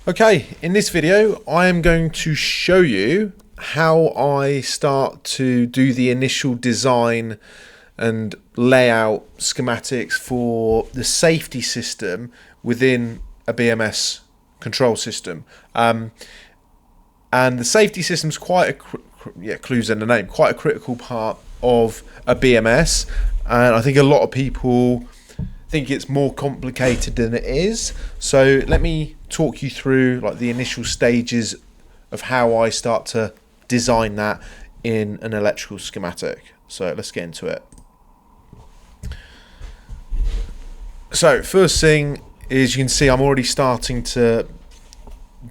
Okay, in this video I am going to show you how I start to do the initial design and layout schematics for the safety system within a BMS control system. And the safety system is quite clues in the name, quite a critical part of a BMS, and I think a lot of people think it's more complicated than it is. So let me talk you through like the initial stages of how I start to design that in an electrical schematic. So let's get into it. So first thing is, you can see I'm already starting to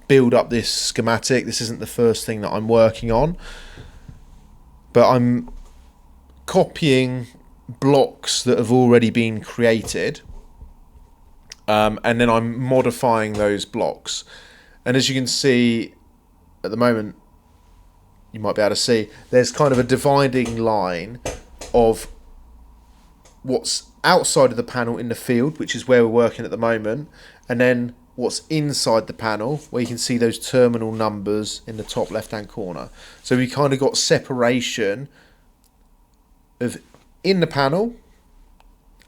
build up this schematic. This isn't the first thing that I'm working on, but I'm copying blocks that have already been created, and then I'm modifying those blocks. And as you can see at the moment, you might be able to see there's kind of a dividing line of what's outside of the panel in the field, which is where we're working at the moment, and then what's inside the panel, where you can see those terminal numbers in the top left hand corner. So we kind of got separation of in the panel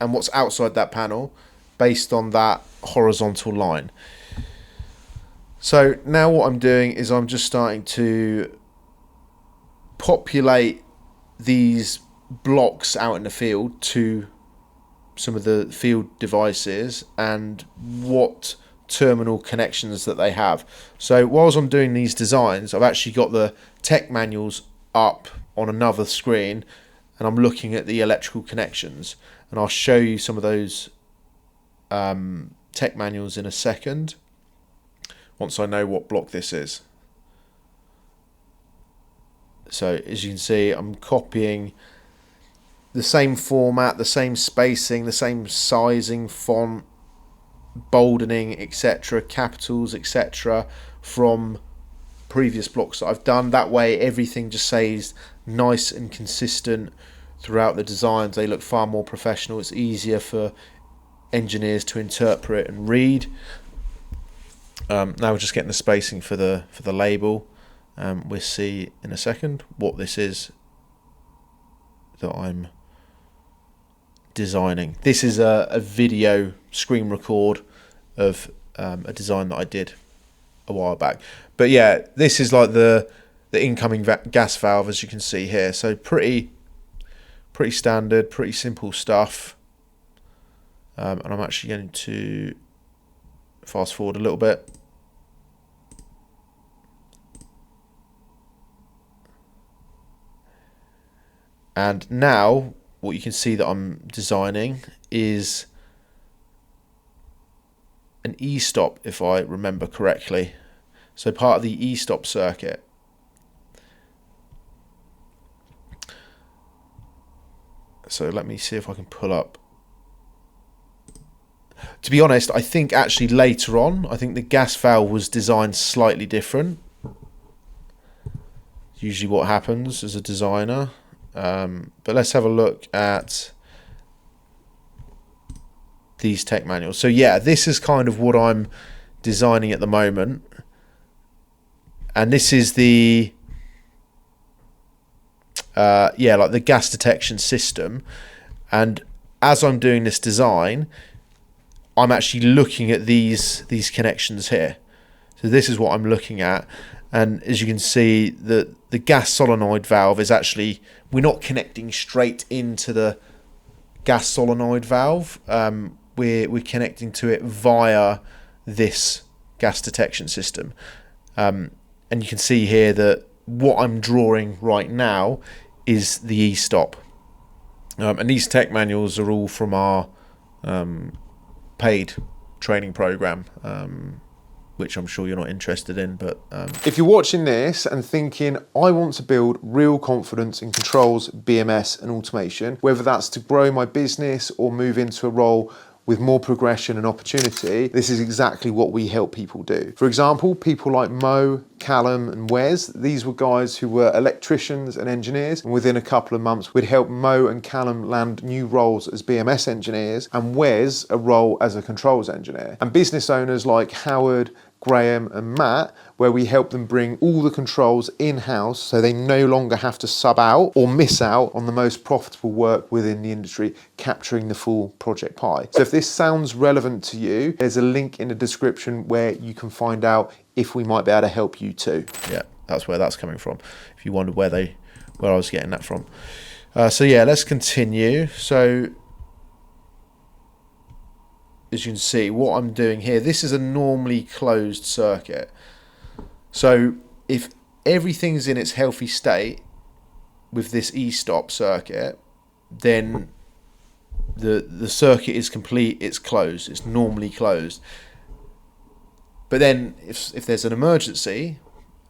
and what's outside that panel based on that horizontal line. So now what I'm doing is I'm just starting to populate these blocks out in the field to some of the field devices and what terminal connections that they have. So whilst I'm doing these designs, I've actually got the tech manuals up on another screen, and I'm looking at the electrical connections, and I'll show you some of those tech manuals in a second once I know what block this is. So as you can see, I'm copying the same format, the same spacing, the same sizing, font, boldening, etc., capitals, etc., from previous blocks that I've done. That way everything just stays nice and consistent throughout the designs. They look far more professional. It's easier for engineers to interpret and read. Now we're just getting the spacing for the label. We'll see in a second what this is that I'm designing. This is a video screen record of a design that I did a while back. But yeah, this is like the incoming gas valve, as you can see here. So pretty standard, pretty simple stuff. And I'm actually going to fast forward a little bit. And now what you can see that I'm designing is an E-stop, if I remember correctly. So part of the E-stop circuit. So let me see if I can pull up. To be honest, I think actually later on, I think the gas valve was designed slightly different. Usually what happens as a designer. But let's have a look at these tech manuals. So yeah, this is kind of what I'm designing at the moment, and this is the like the gas detection system. And as I'm doing this design, I'm actually looking at these connections here. So this is what I'm looking at, and as you can see, the gas solenoid valve is actually, we're not connecting straight into the gas solenoid valve. We're connecting to it via this gas detection system. And you can see here that what I'm drawing right now is the E-stop. And these tech manuals are all from our paid training program, which I'm sure you're not interested in. But if you're watching this and thinking, I want to build real confidence in controls, BMS and automation, whether that's to grow my business or move into a role with more progression and opportunity, this is exactly what we help people do. For example, people like Mo, Callum and Wes, these were guys who were electricians and engineers, and within a couple of months we'd help Mo and Callum land new roles as BMS engineers and Wes a role as a controls engineer. And business owners like Howard, Graham and Matt, where we help them bring all the controls in-house so they no longer have to sub out or miss out on the most profitable work within the industry, capturing the full project pie. So if this sounds relevant to you, there's a link in the description where you can find out if we might be able to help you too. Yeah, that's where that's coming from, if you wondered where I was getting that from. So yeah, let's continue. So as you can see, what I'm doing here, this is a normally closed circuit. So if everything's in its healthy state with this e-stop circuit, then the circuit is complete, it's closed, it's normally closed. But then if there's an emergency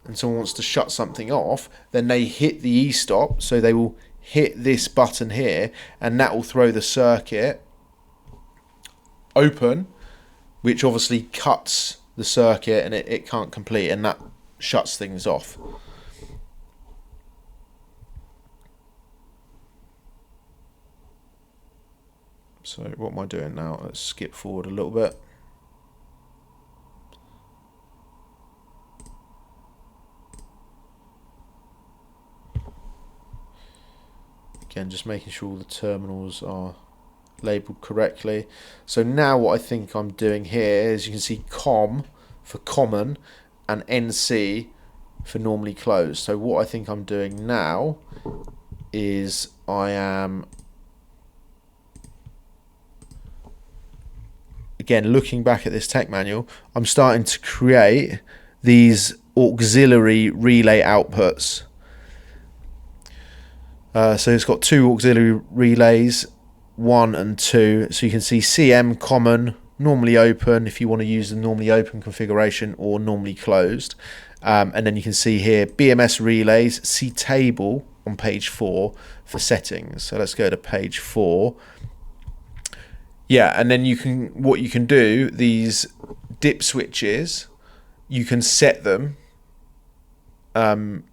and someone wants to shut something off, then they hit the e-stop, so they will hit this button here, and that will throw the circuit open, which obviously cuts the circuit and it can't complete, and that shuts things off. So what am I doing now? Let's skip forward a little bit. Again, just making sure all the terminals are labeled correctly. So now what I think I'm doing here is, you can see COM for common and NC for normally closed. So what I think I'm doing now is I am, again, looking back at this tech manual, I'm starting to create these auxiliary relay outputs. So it's got two auxiliary relays, 1 and 2. So you can see CM common, normally open if you want to use the normally open configuration, or normally closed. And then you can see here BMS relays, see table on page 4 for settings. So let's go to page 4. Yeah, and then what you can do, these dip switches, you can set them. Well,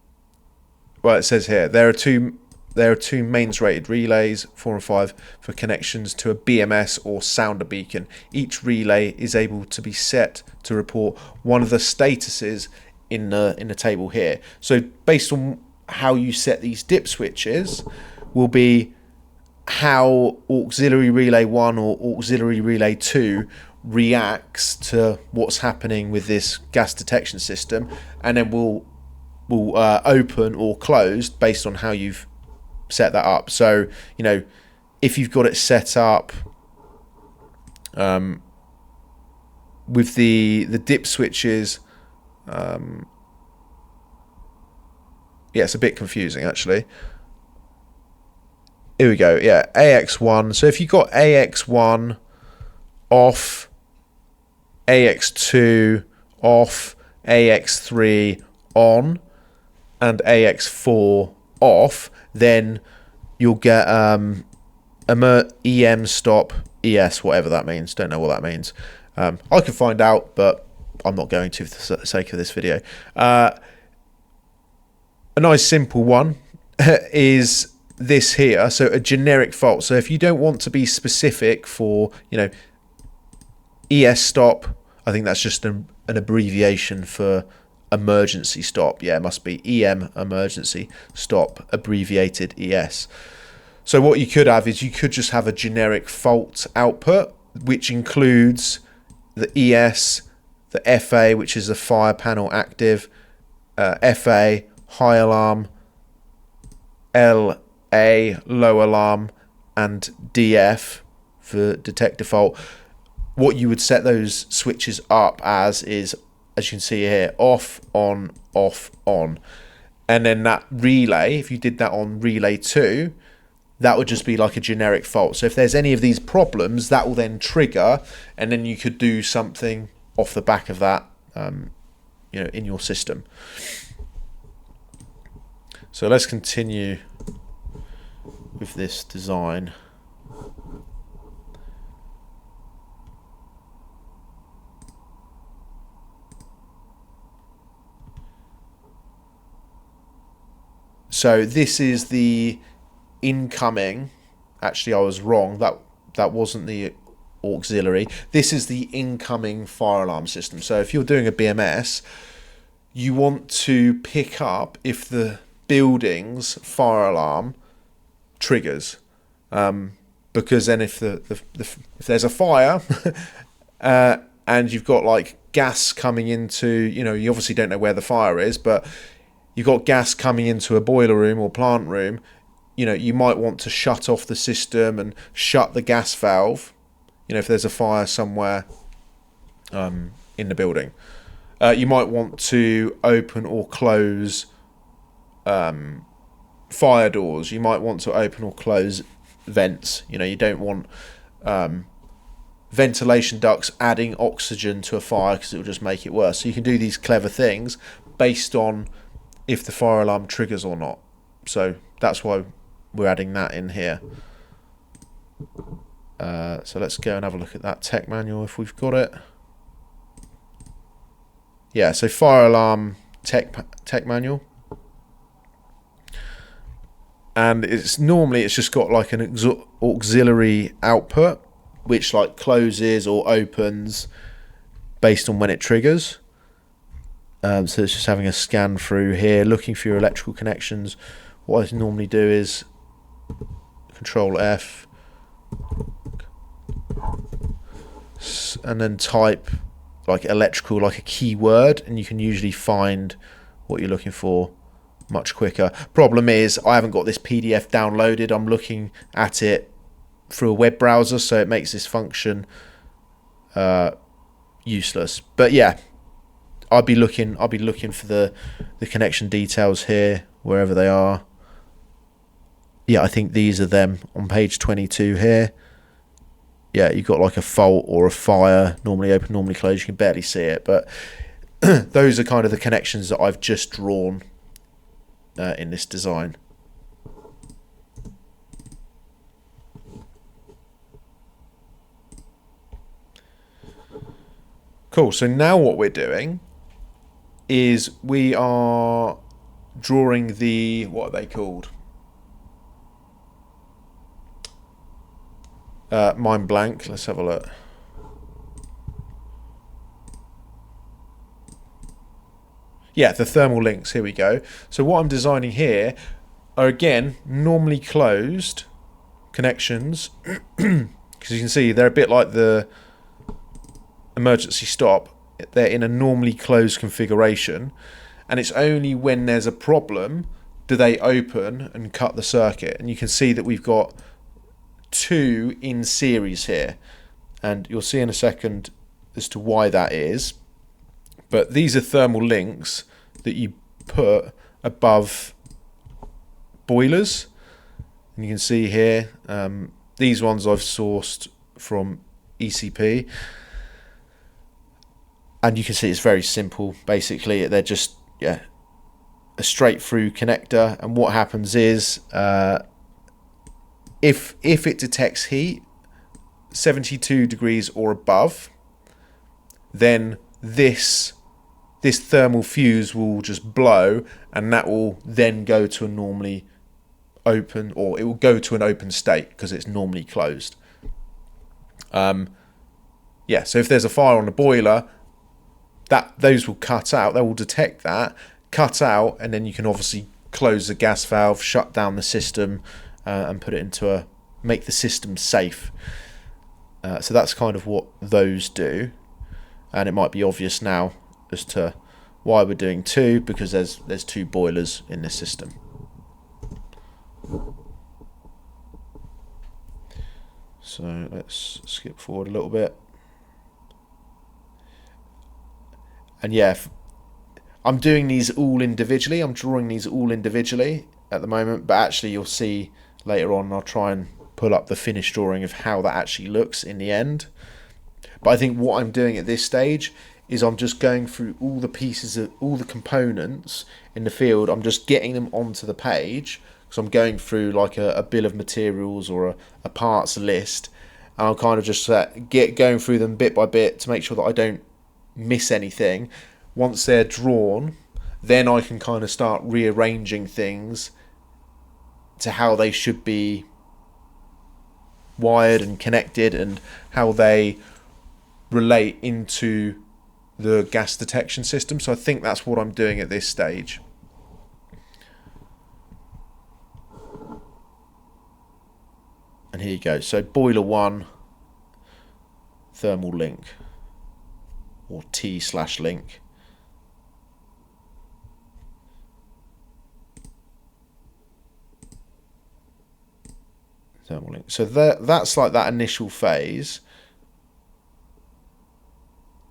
it says here there are two mains rated relays, 4 and 5, for connections to a BMS or sounder beacon. Each relay is able to be set to report one of the statuses in the table here. So based on how you set these dip switches will be how auxiliary relay 1 or auxiliary relay 2 reacts to what's happening with this gas detection system, and then will open or closed based on how you've set that up. So, you know, if you've got it set up with the dip switches, yeah, it's a bit confusing actually. Here we go. Yeah, AX1. So if you've got AX1 off, AX2 off, AX3 on, and AX4 off, then you'll get EM stop ES, whatever that means. Don't know what that means. I can find out, but I'm not going to for the sake of this video. A nice simple one is this here. So a generic fault. So if you don't want to be specific for, you know, ES stop, I think that's just an abbreviation for emergency stop. Yeah, it must be EM emergency stop, abbreviated ES. So what you could have is you could just have a generic fault output, which includes the ES, the FA, which is the fire panel active, FA, high alarm, LA, low alarm, and DF for detect default. What you would set those switches up as is, as you can see here, off, on, off, on. And then that relay, if you did that on relay 2, that would just be like a generic fault. So if there's any of these problems, that will then trigger, and then you could do something off the back of that, you know, in your system. So let's continue with this design. So this is the incoming. Actually, I was wrong. That wasn't the auxiliary. This is the incoming fire alarm system. So if you're doing a BMS, you want to pick up if the building's fire alarm triggers, because then if if there's a fire and you've got like gas coming into, you obviously don't know where the fire is, but you've got gas coming into a boiler room or plant room, you might want to shut off the system and shut the gas valve, if there's a fire somewhere in the building. You might want to open or close fire doors. You might want to open or close vents. You don't want ventilation ducts adding oxygen to a fire, because it will just make it worse. So you can do these clever things based on if the fire alarm triggers or not. So that's why we're adding that in here. So let's go and have a look at that tech manual if we've got it. Yeah, so fire alarm tech manual. And it's just got like an auxiliary output, which like closes or opens based on when it triggers. So it's just having a scan through here, looking for your electrical connections. What I normally do is Control F and then type like electrical, like a keyword, and you can usually find what you're looking for much quicker. Problem is, I haven't got this PDF downloaded. I'm looking at it through a web browser, so it makes this function useless. But yeah, I'll be looking for the connection details here, wherever they are. Yeah, I think these are them on page 22 here. Yeah, you've got like a fault or a fire, normally open, normally closed. You can barely see it, but those are kind of the connections that I've just drawn in this design. Cool, so now what we're doing is we are drawing the, what are they called? Mind blank, let's have a look. Yeah, the thermal links, here we go. So what I'm designing here are, again, normally closed connections, because you can see they're a bit like the emergency stop. They're in a normally closed configuration, and it's only when there's a problem do they open and cut the circuit. And you can see that we've got two in series here, and you'll see in a second as to why that is. But these are thermal links that you put above boilers, and you can see here these ones I've sourced from ECP, and you can see it's very simple. Basically they're just a straight through connector, and what happens is if it detects heat 72 degrees or above, then this thermal fuse will just blow, and that will then go to a normally open, or it will go to an open state because it's normally closed. So if there's a fire on the boiler, those will cut out. They will detect that, cut out, and then you can obviously close the gas valve, shut down the system, and put it into make the system safe. So that's kind of what those do, and it might be obvious now as to why we're doing two, because there's two boilers in this system. So let's skip forward a little bit. And yeah, I'm doing these all individually. I'm drawing these all individually at the moment, but actually you'll see later on I'll try and pull up the finished drawing of how that actually looks in the end. But I think what I'm doing at this stage is I'm just going through all the pieces of all the components in the field. I'm just getting them onto the page, because I'm going through like a bill of materials or a parts list, and I'll kind of just going through them bit by bit to make sure that I don't miss anything. Once they're drawn, then I can kind of start rearranging things to how they should be wired and connected and how they relate into the gas detection system. So I think that's what I'm doing at this stage. And here you go. So boiler 1, thermal link, or T/link. Thermal link. So that's like that initial phase.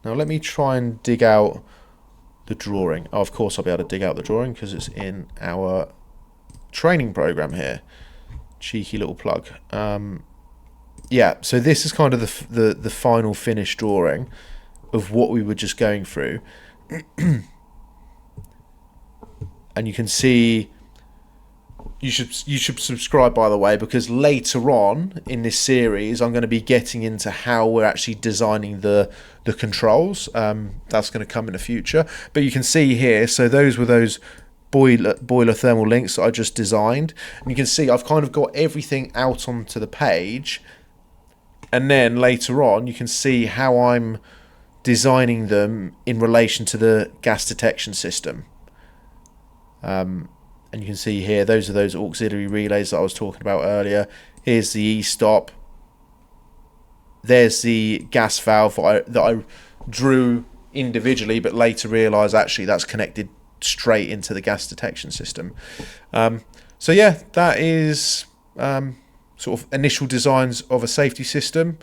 Now let me try and dig out the drawing. Oh, of course I'll be able to dig out the drawing because it's in our training program here. Cheeky little plug. Yeah, so this is kind of the final finished drawing of what we were just going through. And you can see, you should subscribe, by the way, because later on in this series I'm going to be getting into how we're actually designing the controls. That's going to come in the future. But you can see here, so those were those boiler thermal links that I just designed, and you can see I've kind of got everything out onto the page, and then later on you can see how I'm designing them in relation to the gas detection system. And you can see here, those are those auxiliary relays that I was talking about earlier. Here's the e-stop. There's the gas valve that I drew individually, but later realised actually that's connected straight into the gas detection system. So yeah, that is sort of initial designs of a safety system.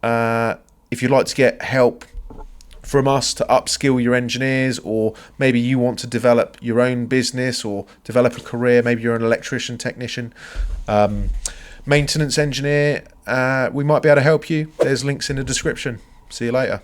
If you'd like to get help from us to upskill your engineers, or maybe you want to develop your own business or develop a career, maybe you're an electrician, technician, maintenance engineer, we might be able to help you. There's links in the description. See you later.